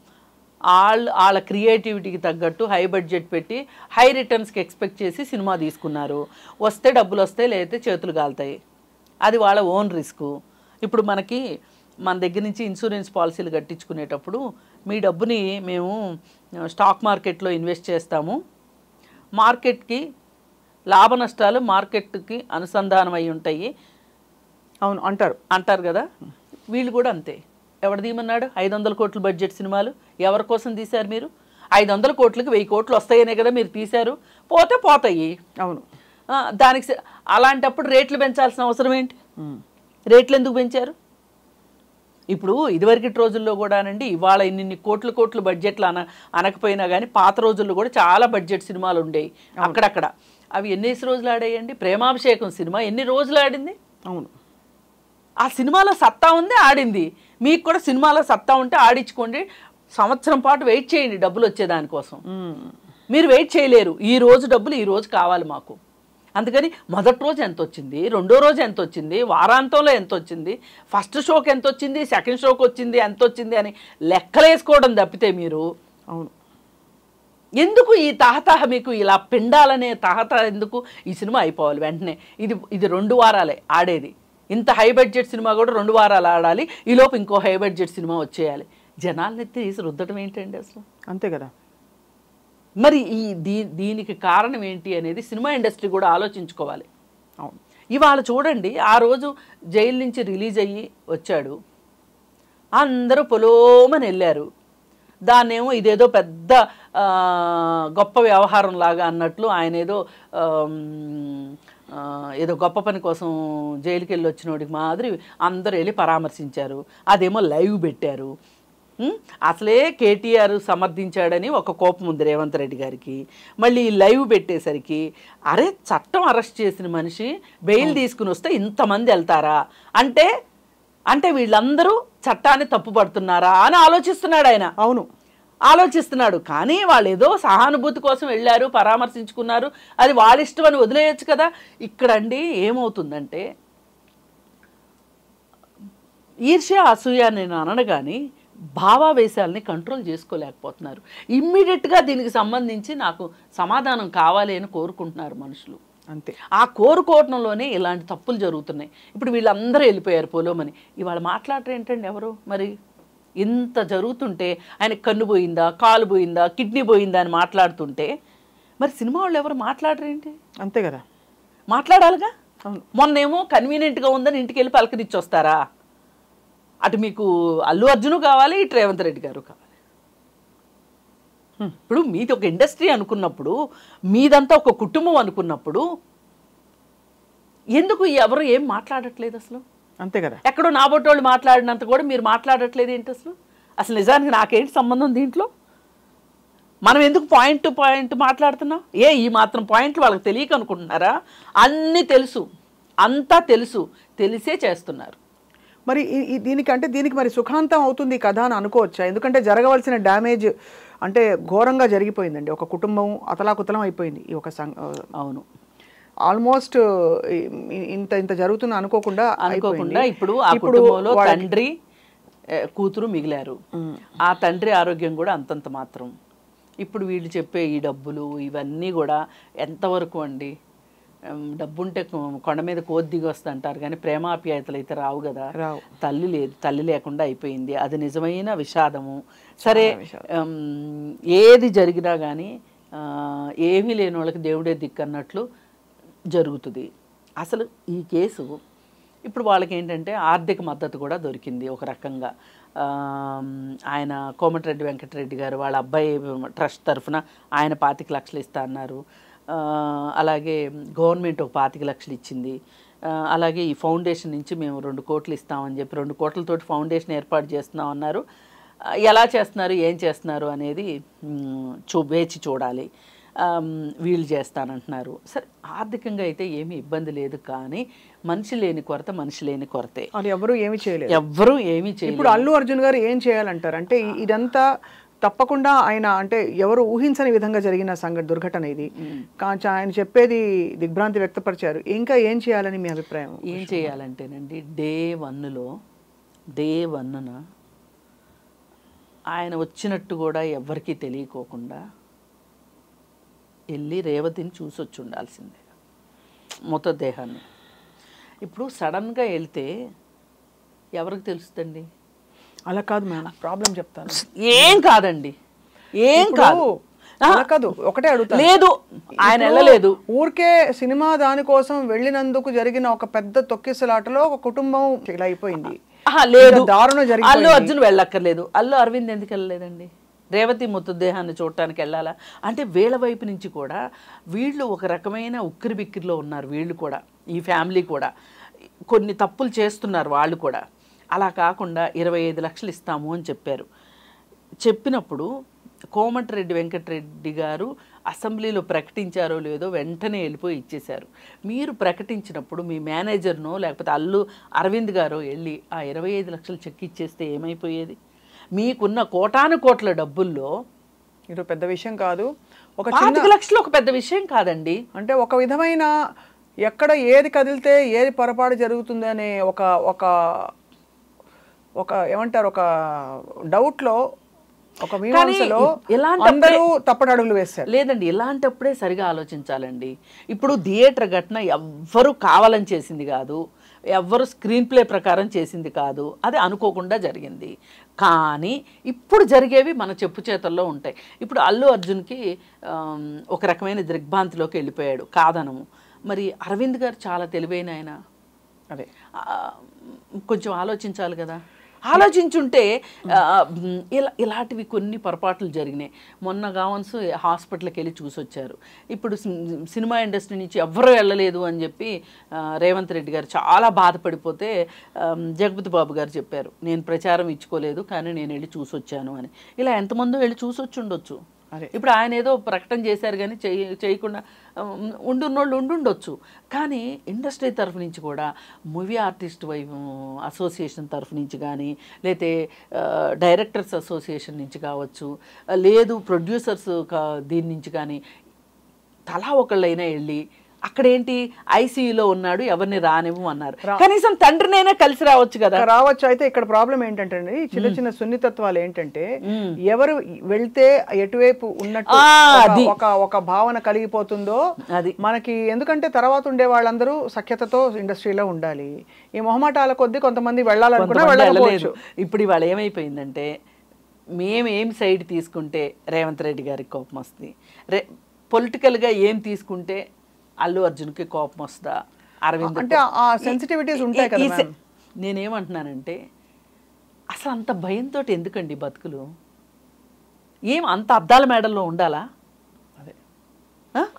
[SPEAKER 3] వాళ్ళ క్రియేటివిటీకి తగ్గట్టు హై బడ్జెట్ పెట్టి హై రిటర్న్స్కి ఎక్స్పెక్ట్ చేసి సినిమా తీసుకున్నారు. వస్తే డబ్బులు వస్తాయి, లేకపోతే చేతులు కాలుతాయి. అది వాళ్ళ ఓన్ రిస్క్. ఇప్పుడు మన దగ్గర నుంచి ఇన్సూరెన్స్ పాలసీలు కట్టించుకునేటప్పుడు మీ డబ్బుని మేము స్టాక్ మార్కెట్లో ఇన్వెస్ట్ చేస్తాము, మార్కెట్కి లాభ నష్టాలు మార్కెట్కి అనుసంధానం అయి ఉంటాయి
[SPEAKER 2] అవును
[SPEAKER 3] అంటారు కదా. వీళ్ళు కూడా అంతే. ఎవడు తీయమన్నాడు? 500 కోట్ల బడ్జెట్ సినిమాలు ఎవరి కోసం తీశారు మీరు? 500 కోట్లకి 1000 కోట్లు వస్తాయనే కదా మీరు తీశారు. పోతాయి.
[SPEAKER 2] అవును,
[SPEAKER 3] దానికి అలాంటప్పుడు రేట్లు పెంచాల్సిన అవసరం ఏంటి? రేట్లు ఎందుకు పెంచారు? ఇప్పుడు ఇదివరకటి రోజుల్లో కూడానండి, ఇవాళ ఇన్ని కోట్ల బడ్జెట్లు అనకపోయినా కానీ పాత రోజుల్లో కూడా చాలా బడ్జెట్ సినిమాలు ఉండేవి అక్కడక్కడ. అవి ఎన్ని రోజులు ఆడాయండి? ప్రేమాభిషేకం సినిమా ఎన్ని రోజులు ఆడింది?
[SPEAKER 2] అవును,
[SPEAKER 3] ఆ సినిమాలో సత్తా ఉంది, ఆడింది. మీకు కూడా సినిమాలో సత్తా ఉంటే ఆడించుకోండి, సంవత్సరం పాటు వెయిట్ చేయండి డబ్బులు వచ్చేదానికోసం. మీరు వెయిట్ చేయలేరు. ఈ రోజు డబ్బులు ఈ రోజు కావాలి మాకు. అందుకని మొదటి రోజు ఎంత వచ్చింది, రెండో రోజు ఎంత వచ్చింది, వారాంతంలో ఎంత వచ్చింది, ఫస్ట్ షోకి ఎంత వచ్చింది, సెకండ్ షోకి వచ్చింది ఎంత వచ్చింది అని లెక్కలేసుకోవడం తప్పితే మీరు
[SPEAKER 2] అవును
[SPEAKER 3] ఎందుకు ఈ తహతహ మీకు ఇలా పిండాలనే తహతహ ఎందుకు? ఈ సినిమా అయిపోవాలి వెంటనే. ఇది 2 వారాలే ఆడేది. ఇంత హై బడ్జెట్ సినిమా కూడా 2 వారాలు ఆడాలి, ఈలోపు ఇంకో హై బడ్జెట్ సినిమా వచ్చేయాలి. జనాల్ని తీసి రుద్దడం ఏంటండి అసలు?
[SPEAKER 2] అంతే కదా.
[SPEAKER 3] మరి దీనికి కారణం ఏంటి అనేది సినిమా ఇండస్ట్రీ కూడా ఆలోచించుకోవాలి. ఇవాళ చూడండి, ఆ రోజు జైలు నుంచి రిలీజ్ అయ్యి వచ్చాడు, అందరూ పొలోమని వెళ్ళారు. దాన్నేమో ఇదేదో పెద్ద గొప్ప వ్యవహారం లాగా అన్నట్లు ఆయన ఏదో గొప్ప పని కోసం జైలుకి వెళ్ళి వచ్చినోడికి మాదిరి అందరూ వెళ్ళి పరామర్శించారు. అదేమో లైవ్ పెట్టారు. అసలే కేటీఆర్ సమర్థించాడని ఒక కోపం ఉంది రేవంత్ రెడ్డి గారికి. మళ్ళీ లైవ్ పెట్టేసరికి అరే చట్టం అరెస్ట్ చేసిన మనిషి బెయిల్ తీసుకుని వస్తే ఇంతమంది వెళ్తారా అంటే వీళ్ళందరూ చట్టాన్ని తప్పుపడుతున్నారా అని ఆలోచిస్తున్నాడు ఆయన.
[SPEAKER 2] అవును,
[SPEAKER 3] ఆలోచిస్తున్నాడు. కానీ వాళ్ళు ఏదో సహానుభూతి కోసం వెళ్ళారు, పరామర్శించుకున్నారు, అది వాళ్ళ ఇష్టం అని వదిలేయచ్చు కదా. ఇక్కడ అండి ఏమవుతుందంటే ఈర్ష్య అసూయ నేను అనను కానీ భావావేశాలని కంట్రోల్ చేసుకోలేకపోతున్నారు. ఇమ్మీడియట్గా దీనికి సంబంధించి నాకు సమాధానం కావాలి అని కోరుకుంటున్నారు మనుషులు.
[SPEAKER 2] అంతే.
[SPEAKER 3] ఆ కోరుకోవటంలోనే ఇలాంటి తప్పులు జరుగుతున్నాయి. ఇప్పుడు వీళ్ళందరూ వెళ్ళిపోయారు పొలోమని, ఇవాళ మాట్లాడరు ఏంటండి ఎవరు? మరి ఇంత జరుగుతుంటే ఆయన కన్ను పోయిందా, కాలు పోయిందా, కిడ్నీ పోయిందా అని మాట్లాడుతుంటే మరి సినిమా వాళ్ళు ఎవరు మాట్లాడరేంటి?
[SPEAKER 2] అంతే కదా,
[SPEAKER 3] మాట్లాడాలిగా. మొన్నేమో కన్వీనియంట్గా ఉందని ఇంటికి వెళ్ళి పలకరించి వస్తారా? అటు మీకు అల్లు అర్జున్ కావాలి, ఇటు రేవంత్ రెడ్డి గారు కావాలి. ఇప్పుడు మీది ఒక ఇండస్ట్రీ అనుకున్నప్పుడు, మీదంతా ఒక కుటుంబం అనుకున్నప్పుడు ఎందుకు ఎవరు ఏం మాట్లాడట్లేదు అసలు?
[SPEAKER 2] అంతే కదా.
[SPEAKER 3] ఎక్కడో నాబొట్టోళ్ళు మాట్లాడినంత కూడా మీరు మాట్లాడట్లేదు ఏంటి అసలు? అసలు నిజానికి నాకేంటి సంబంధం దీంట్లో? మనం ఎందుకు పాయింట్ టు పాయింట్ మాట్లాడుతున్నాం? ఈ మాత్రం పాయింట్లు వాళ్ళకి తెలియక అనుకుంటున్నారా? అన్నీ తెలుసు, అంతా తెలుసు, తెలిసే చేస్తున్నారు.
[SPEAKER 2] మరి దీనికి మరి సుఖాంతం అవుతుంది కదా అని అనుకోవచ్చా? ఎందుకంటే జరగవలసిన డ్యామేజ్ అంటే ఘోరంగా జరిగిపోయిందండి. ఒక కుటుంబం అతలాకుతలం అయిపోయింది. ఈ ఒక
[SPEAKER 3] అవును,
[SPEAKER 2] ఆల్మోస్ట్ ఇంత జరుగుతున్నా అనుకోకుండా
[SPEAKER 3] ఇప్పుడు ఆ కుటుంబంలో తండ్రి కూతురు మిగిలారు. ఆ తండ్రి ఆరోగ్యం కూడా అంతంత మాత్రం. ఇప్పుడు వీళ్ళు చెప్పే ఈ డబ్బులు ఇవన్నీ కూడా ఎంతవరకు అండి? డబ్బుంటే కొండ మీద కోతి దిగి వస్తుంది అంటారు, కానీ ప్రేమాప్యాయతలు అయితే రావు కదా. తల్లి లేదు, తల్లి లేకుండా అయిపోయింది. అది నిజమైన విషాదము. సరే, ఏది జరిగినా కానీ ఏమీ లేని వాళ్ళకి దేవుడే దిక్కు అన్నట్లు జరుగుతుంది. అసలు ఈ కేసు ఇప్పుడు వాళ్ళకి ఏంటంటే ఆర్థిక మద్దతు కూడా దొరికింది ఒక రకంగా. ఆయన కోమటిరెడ్డి వెంకటరెడ్డి గారు వాళ్ళ అబ్బాయి ట్రస్ట్ తరఫున ఆయన 25 లక్షలు ఇస్తా అన్నారు. అలాగే గవర్నమెంట్ ఒక 25 లక్షలు ఇచ్చింది. అలాగే ఈ ఫౌండేషన్ నుంచి మేము 2 కోట్లు ఇస్తామని చెప్పి 2 కోట్లతోటి ఫౌండేషన్ ఏర్పాటు చేస్తున్నాం అన్నారు. ఎలా చేస్తున్నారు, ఏం చేస్తున్నారు అనేది వేచి చూడాలి. వీళ్ళు చేస్తానంటున్నారు. సరే, ఆర్థికంగా అయితే ఏమీ ఇబ్బంది లేదు, కానీ మనిషి లేని కొరత మనిషి లేని కొరతే.
[SPEAKER 2] అది ఎవరు ఏమీ చేయలేదు,
[SPEAKER 3] ఎవ్వరూ ఏమీ చేయలేదు.
[SPEAKER 2] ఇప్పుడు అల్లు అర్జున్ గారు ఏం చేయాలంటారు? అంటే ఇదంతా తప్పకుండా ఆయన అంటే ఎవరు ఊహించని విధంగా జరిగిన దుర్ఘటన ఇది. ఆయన చెప్పేది దిగ్భ్రాంతి వ్యక్తపరిచారు. ఇంకా ఏం చేయాలని మీ అభిప్రాయం?
[SPEAKER 3] ఏం చేయాలంటేనండి, డే 1న ఆయన వచ్చినట్టు కూడా ఎవరికీ తెలియకోకుండా వెళ్ళి రేవతిని చూసి వచ్చి ఉండాల్సిందే మృతదేహాన్ని. ఇప్పుడు సడన్గా వెళ్తే ఎవరికి తెలుస్తుందండి?
[SPEAKER 2] అలా కాదు మేడం, ప్రాబ్లం చెప్తాను.
[SPEAKER 3] ఏం కాదండి, ఏం కాదు.
[SPEAKER 2] కాదు, ఒకటే అడుగుతా.
[SPEAKER 3] లేదు, ఆయన వెళ్ళలేదు.
[SPEAKER 2] ఊరికే సినిమా దానికోసం వెళ్ళినందుకు జరిగిన ఒక పెద్ద తొక్కిసలాటలో ఒక కుటుంబం ఇలా అయిపోయింది.
[SPEAKER 3] లేదు,
[SPEAKER 2] దారుణం జరిగింది.
[SPEAKER 3] అల్లు అర్జున్ వెళ్ళక్కర్లేదు. అల్లు అరవింద్ ఎందుకు వెళ్ళలేదండి? రేవతి మృతదేహాన్ని చూడటానికి వెళ్ళాలా? అంటే వీళ్ళ వైపు నుంచి కూడా వీళ్ళు ఒక రకమైన ఉక్కిరి బిక్కిరిలో ఉన్నారు. వీళ్ళు కూడా, ఈ ఫ్యామిలీ కూడా కొన్ని తప్పులు చేస్తున్నారు వాళ్ళు కూడా. అలా కాకుండా 25 లక్షలు ఇస్తాము అని చెప్పారు. చెప్పినప్పుడు కోమటిరెడ్డి వెంకటరెడ్డి గారు అసెంబ్లీలో ప్రకటించారో లేదో వెంటనే వెళ్ళిపోయి ఇచ్చేశారు. మీరు ప్రకటించినప్పుడు మీ మేనేజర్నో లేకపోతే అల్లు అరవింద్ గారో వెళ్ళి ఆ 25 లక్షలు చెక్ ఇచ్చేస్తే ఏమైపోయేది? మీకున్న కోటాను కోట్ల డబ్బుల్లో
[SPEAKER 2] ఇది పెద్ద విషయం కాదు. ఒక
[SPEAKER 3] 25 లక్షలు ఒక పెద్ద విషయం కాదండి.
[SPEAKER 2] అంటే ఒక విధమైన ఎక్కడ ఏది కదిలితే ఏది పొరపాటు జరుగుతుంది అనే ఒక ఏమంటారు, ఒక డౌట్లో, ఒక మీమాంసలో అందరూ తప్పటడుగులు వేస్తారు.
[SPEAKER 3] లేదండి, ఇలాంటప్పుడే సరిగా ఆలోచించాలండి. ఇప్పుడు థియేటర్ ఘటన ఎవ్వరూ కావాలని చేసింది కాదు, ఎవ్వరు స్క్రీన్ ప్లే ప్రకారం చేసింది కాదు, అది అనుకోకుండా జరిగింది. కానీ ఇప్పుడు జరిగేవి మన చెప్పు చేతల్లో ఉంటాయి. ఇప్పుడు అల్లు అర్జున్కి ఒక రకమైన దిగ్భ్రాంతిలోకి వెళ్ళిపోయాడు, కాదనము. మరి అరవింద్ గారు చాలా తెలివైన ఆయన,
[SPEAKER 2] అదే
[SPEAKER 3] కొంచెం ఆలోచించాలి కదా. ఆలోచించుంటే ఇలాంటివి కొన్ని పొరపాట్లు జరిగినాయి. మొన్న గావన్స్ హాస్పిటల్కి వెళ్ళి చూసి వచ్చారు. ఇప్పుడు సినిమా ఇండస్ట్రీ నుంచి ఎవ్వరూ వెళ్ళలేదు అని చెప్పి రేవంత్ రెడ్డి గారు చాలా బాధపడిపోతే జగపతి బాబు గారు చెప్పారు, నేను ప్రచారం ఇచ్చుకోలేదు కానీ నేను వెళ్ళి చూసి వచ్చాను అని. ఇలా ఎంతమందో వెళ్ళి చూసి వచ్చి ఉండొచ్చు. ఇప్పుడు ఆయన ఏదో ప్రకటన చేశారు కానీ చేయకుండా ఉండున్నోళ్ళు ఉండుండొచ్చు. కానీ ఇండస్ట్రీ తరఫు నుంచి కూడా మూవీ ఆర్టిస్ట్ అసోసియేషన్ తరఫు నుంచి కానీ, లేతే డైరెక్టర్స్ అసోసియేషన్ నుంచి కావచ్చు, లేదు ప్రొడ్యూసర్స్ దీని నుంచి కానీ తలా ఒకళ్ళైనా వెళ్ళి అక్కడేంటి ఐసీయూలో ఉన్నాడు ఎవరిని రానివ్వు అన్నారు. కనీసం తండ్రినైనా కలిసి రావచ్చు కదా.
[SPEAKER 2] రావచ్చు. అయితే ఇక్కడ ప్రాబ్లం ఏంటంటే చిన్న చిన్న సున్నితత్వాలు ఏంటంటే ఎవరు వెళ్తే ఎటువైపు ఉన్నట్టు ఒక భావన కలిగిపోతుందో అది మనకి. ఎందుకంటే తర్వాత ఉండే వాళ్ళందరూ సఖ్యతతో ఇండస్ట్రీలో ఉండాలి. ఈ మొహమాటాల కొద్దీ కొంతమంది వెళ్ళాలనుకున్నా వెళ్ళలేదు.
[SPEAKER 3] ఇప్పుడు ఇవాళ ఏమైపోయిందంటే మేమేం సైడ్ తీసుకుంటే రేవంత్ రెడ్డి గారికి కోపం వస్తుంది, పొలిటికల్గా ఏం తీసుకుంటే అల్లు అర్జున్కి కోపం వస్తుందా, అరవింద్
[SPEAKER 2] అంటే ఆ సెన్సిటివిటీస్ ఉంటాయి కదా.
[SPEAKER 3] నేనేమంటున్నానంటే అసలు అంత భయంతో ఎందుకండి బతుకులు? ఏం అంత అద్దాల మేడల్లో ఉండాలా? అదే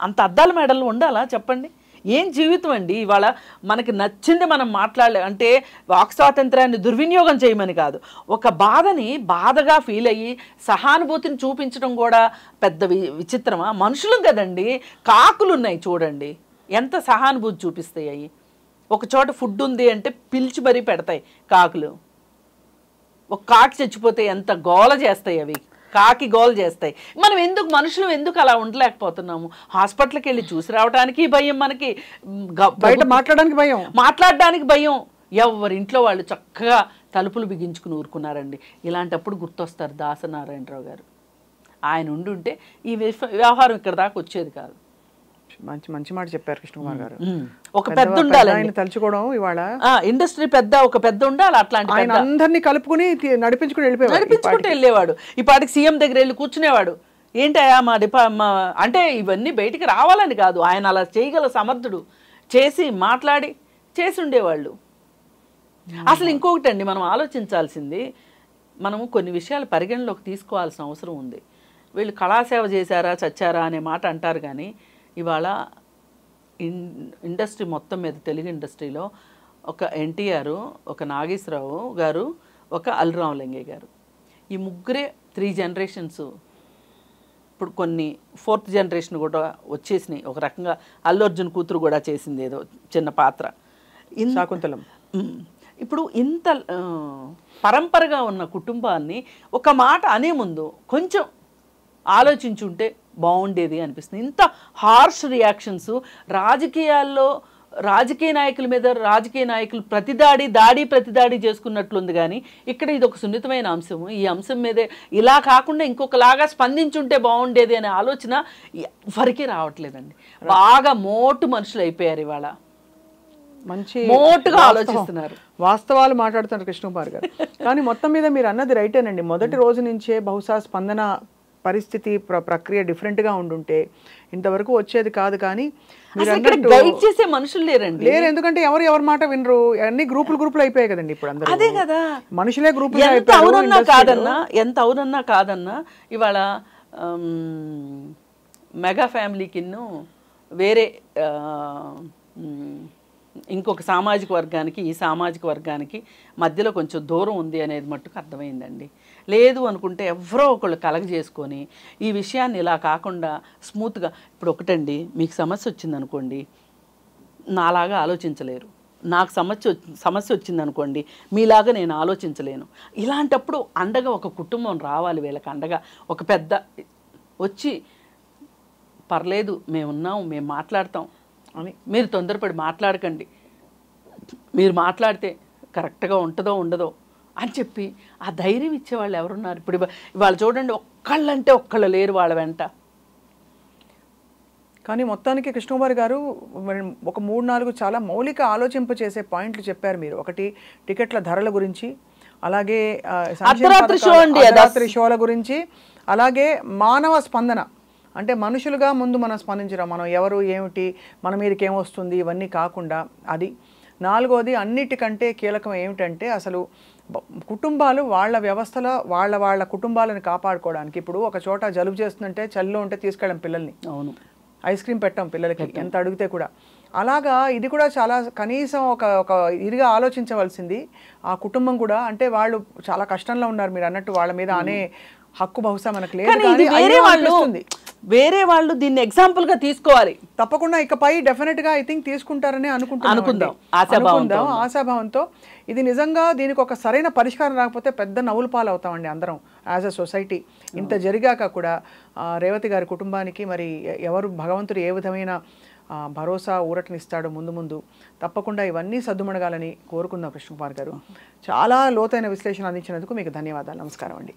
[SPEAKER 3] అంత అద్దాల మేడల్లో ఉండాలా చెప్పండి? ఏం జీవితం అండి? ఇవాళ మనకి నచ్చింది మనం మాట్లాడలే అంటే వాక్ స్వాతంత్రాన్ని దుర్వినియోగం చేయమని కాదు, ఒక బాధని బాధగా ఫీల్ అయ్యి సహానుభూతిని చూపించడం కూడా పెద్ద విచిత్రమా? మనుషులు కదండి, కాకులు ఉన్నాయి చూడండి ఎంత సహానుభూతి చూపిస్తాయి అవి. ఒక చోట ఫుడ్ ఉంది అంటే పిలిచి మరీ పెడతాయి కాకులు. ఒక కాకి చచ్చిపోతే ఎంత గోల చేస్తాయి అవి, కాకి గోల్ చేస్తాయి. మనం ఎందుకు మనుషులు ఎందుకు అలా ఉండలేకపోతున్నాము? హాస్పిటల్కి వెళ్ళి చూసి రావడానికి భయం, మనకి
[SPEAKER 2] బయట మాట్లాడడానికి భయం.
[SPEAKER 3] ఎవరింట్లో వాళ్ళు చక్కగా తలుపులు బిగించుకుని ఊరుకున్నారండి. ఇలాంటప్పుడు గుర్తొస్తారు దాసనారాయణరావు గారు. ఆయన ఉండుంటే ఈ వ్యవహారం ఇక్కడ దాకా వచ్చేది కాదు.
[SPEAKER 2] మంచి మంచి మాట చెప్పారు కృష్ణకుమార్ గారు.
[SPEAKER 3] ఒక పెద్ద ఉండాలి
[SPEAKER 2] ఆయన తలుచుకోవడం, ఇవాళ
[SPEAKER 3] ఇండస్ట్రీ పెద్ద ఒక పెద్ద ఉండాలి. అట్లాంటి
[SPEAKER 2] ఆయన అందరినీ కలుపుకుని నడిపించుకుంటూ
[SPEAKER 3] వెళ్ళేవాడు. ఇప్పటికి సీఎం దగ్గర వెళ్ళి కూర్చునేవాడు. ఏంటయా మా అంటే ఇవన్నీ బయటికి రావాలని కాదు, ఆయన అలా చేయగల సమర్థుడు. చేసి మాట్లాడి చేసి ఉండేవాళ్ళు. అసలు ఇంకొకటి అండి మనం ఆలోచించాల్సింది, మనము కొన్ని విషయాలు పరిగణలోకి తీసుకోవాల్సిన అవసరం ఉంది. వీళ్ళు కళాసేవ చేశారా చచ్చారా అనే మాట అంటారు కానీ ఇవాళ ఇండస్ట్రీ మొత్తం మీద తెలుగు ఇండస్ట్రీలో ఒక ఎన్టీఆర్, ఒక నాగేశ్వరరావు గారు, ఒక అల్లు రామలింగయ్య గారు, ఈ ముగ్గురే 3 జనరేషన్స్. ఇప్పుడు కొన్ని 4th జనరేషన్ కూడా వచ్చేసినాయి. ఒక రకంగా అల్లు అర్జున్ కూతురు కూడా చేసింది ఏదో చిన్న పాత్ర,
[SPEAKER 2] శాకుంతలం.
[SPEAKER 3] ఇప్పుడు ఇంత పరంపరగా ఉన్న కుటుంబాన్ని ఒక మాట అనే ముందు కొంచెం ఆలోచించుంటే బాగుండేది అనిపిస్తుంది. ఇంత హార్ష్ రియాక్షన్స్ రాజకీయాల్లో రాజకీయ నాయకుల మీద రాజకీయ నాయకులు ప్రతిదాడి చేసుకున్నట్లుంది. కానీ ఇక్కడ ఇది ఒక సున్నితమైన అంశము. ఈ అంశం మీదే ఇలా కాకుండా ఇంకొకలాగా స్పందించుంటే బాగుండేది అనే ఆలోచన ఎవరికీ రావట్లేదండి. బాగా మోటు మనుషులు అయిపోయారు ఇవాళ,
[SPEAKER 2] మంచి
[SPEAKER 3] మోటుగా ఆలోచిస్తున్నారు,
[SPEAKER 2] వాస్తవాలు మాట్లాడుతున్నారు కృష్ణకుమార్ గారు. కానీ మొత్తం మీద మీరు అన్నది రైటేనండి. మొదటి రోజు నుంచే బహుశా స్పందన పరిస్థితి ప్రక్రియ డిఫరెంట్గా ఉండుంటే ఇంతవరకు వచ్చేది కాదు. కానీ
[SPEAKER 3] గైడ్ చేసే మనుషులు లేరు.
[SPEAKER 2] ఎందుకంటే ఎవరి మాట వినరు. అన్ని గ్రూపులు అయిపోయాయి కదండి ఇప్పుడు అందరూ.
[SPEAKER 3] అదే కదా,
[SPEAKER 2] మనుషులే గ్రూపులు.
[SPEAKER 3] ఎంత అవునన్నా కాదన్నా ఇవాళ మెగా ఫ్యామిలీకి వేరే ఇంకొక సామాజిక వర్గానికి ఈ సామాజిక వర్గానికి మధ్యలో కొంచెం దూరం ఉంది అనేది మట్టుకు అర్థమైందండి. లేదు అనుకుంటే ఎవరో ఒకళ్ళు కలగజేసుకొని ఈ విషయాన్ని ఇలా కాకుండా స్మూత్గా, ఇప్పుడు ఒకటండి, మీకు సమస్య వచ్చిందనుకోండి, నాలాగా ఆలోచించలేరు. నాకు సమస్య వచ్చిందనుకోండి, మీలాగా నేను ఆలోచించలేను. ఇలాంటప్పుడు అండగా ఒక కుటుంబం రావాలి. వీళ్ళకి అండగా ఒక పెద్ద వచ్చి పర్లేదు మేమున్నాం, మేము మాట్లాడతాం అని, మీరు తొందరపడి మాట్లాడకండి, మీరు మాట్లాడితే కరెక్ట్గా ఉంటుందో ఉండదో అని చెప్పి ఆ ధైర్యం ఇచ్చేవాళ్ళు ఎవరున్నారు? ఇప్పుడు ఇవాళ చూడండి, ఒక్కళ్ళంటే ఒక్కళ్ళు లేరు వాళ్ళ వెంట.
[SPEAKER 2] కానీ మొత్తానికి కృష్ణకుమార్ గారు ఒక 3-4 చాలా మౌలిక ఆలోచింపచేసే పాయింట్లు చెప్పారు మీరు. ఒకటి టికెట్ల ధరల గురించి, అలాగే అర్ధరాత్రి షోల గురించి, అలాగే మానవ స్పందన అంటే మనుషులుగా ముందు మనం స్పందించడం, మనం ఎవరు ఏమిటి మన మీదకి ఏమొస్తుంది ఇవన్నీ కాకుండా అది. 4వది అన్నిటికంటే కీలకం ఏమిటంటే అసలు కుటుంబాలు వాళ్ళ వ్యవస్థలో వాళ్ళ కుటుంబాలను కాపాడుకోవడానికి. ఇప్పుడు ఒక చోట జలుబు చేస్తుందంటే చలిలో ఉంటే తీసుకెళ్ళం పిల్లల్ని,
[SPEAKER 3] అవును,
[SPEAKER 2] ఐస్ క్రీమ్ పెట్టాం పిల్లలకి ఎంత అడిగితే కూడా. అలాగా ఇది కూడా చాలా కనీసం ఒక ఇదిగా ఆలోచించవలసింది ఆ కుటుంబం కూడా. అంటే వాళ్ళు చాలా కష్టంలో ఉన్నారు, మీరు అన్నట్టు వాళ్ళ మీద అనే హక్కు బహుశా మనకు లేదు,
[SPEAKER 3] కానీ ఇది
[SPEAKER 2] కానీ
[SPEAKER 3] వేరే
[SPEAKER 2] అయ్యో
[SPEAKER 3] వాళ్ళు
[SPEAKER 2] అనిపిస్తుంది.
[SPEAKER 3] వేరే వాళ్ళు దీన్ని ఎగ్జాంపుల్ గా తీసుకోవాలి.
[SPEAKER 2] తప్పకుండా ఇకపై డెఫినెట్ గా ఐ థింక్ తీసుకుంటారని అనుకుందాం, ఆశాభావంతో. ఇది నిజంగా దీనికి ఒక సరైన పరిష్కారం రాకపోతే పెద్ద నవ్వుల పాలు అవుతామండి అందరం యాజ్ అ సొసైటీ. ఇంత జరిగాక కూడా రేవతి గారి కుటుంబానికి మరి ఎవరు భగవంతుడు ఏ విధమైన భరోసా ఊరటనిస్తాడు ముందు తప్పకుండా ఇవన్నీ సద్దుమణగాలని కోరుకుందాం. కృష్ణకుమార్ గారు చాలా లోతైన విశ్లేషణ అందించినందుకు మీకు ధన్యవాదాలు. నమస్కారం అండి.